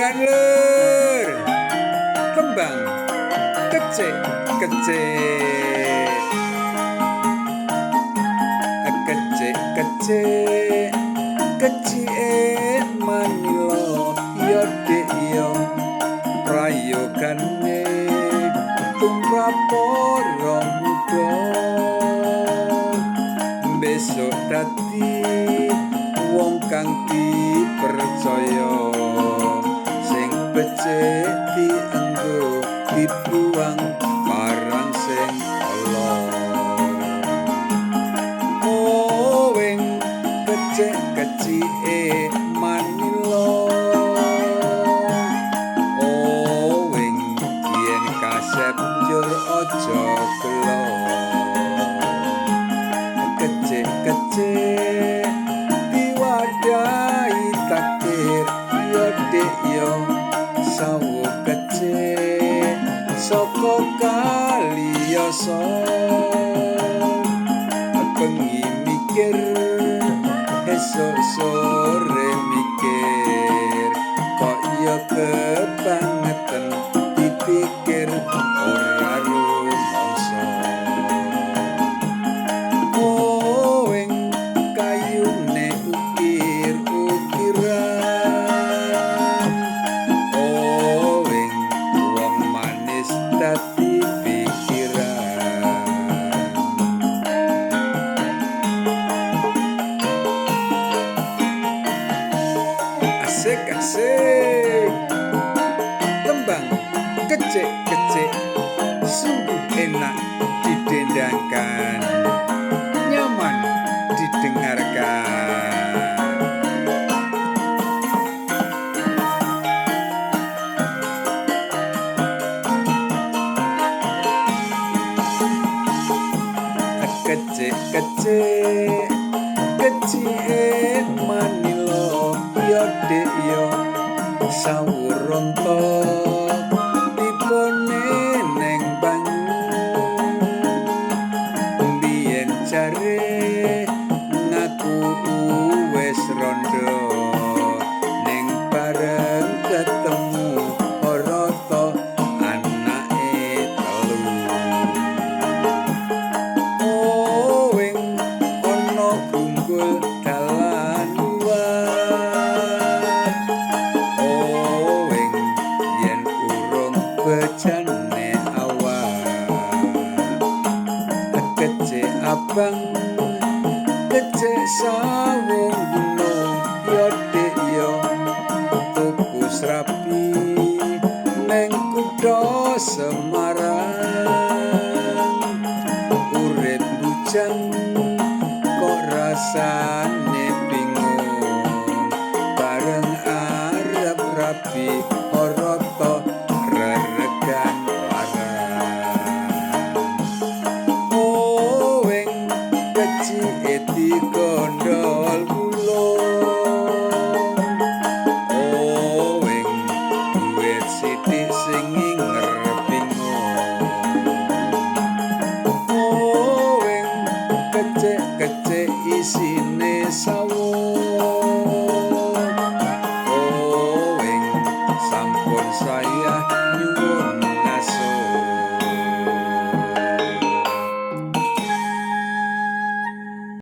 Dengarkan lur tembang kecek kecek kecek kecek kecik manilo yo dek yo prayogane tumrapara muda besok dadi wong kang dipercaya sing becik dienggo dibuang barang sing ala oweng kecek kecike manila oweng yen kasep njur aja gelo kecek kecek diwadahi takdir yo dek yo sawo kecek saka kaliyoso bengi mikir esok sore mikir kok yo kebangetan dipikir ora rumangsa oweng kayune ukir-ukiran oweng wong manis dadi pikiran asik asik tembang kecek kecek sungguh enak didendangkan nyaman didengarkan kecek kecek kecik manilo yo dek yo sawurung to tipone neng banyu biyen jare ngaku wis rondo ning bareng ketemu ora to anake telu oweng ana gungul dalan luar oweng yen urung bejane awak kecek abang kecek sawung gunung yo dek yo tuku srapi neng kutha Semarang urip bujang kok rasane bingung bareng arep rapi ora to reregan larang oweng kecike digondol bulung oweng duwit sithik sing ngerepingung oweng kecek kecek isine sawung oweng sampun saya nyuwun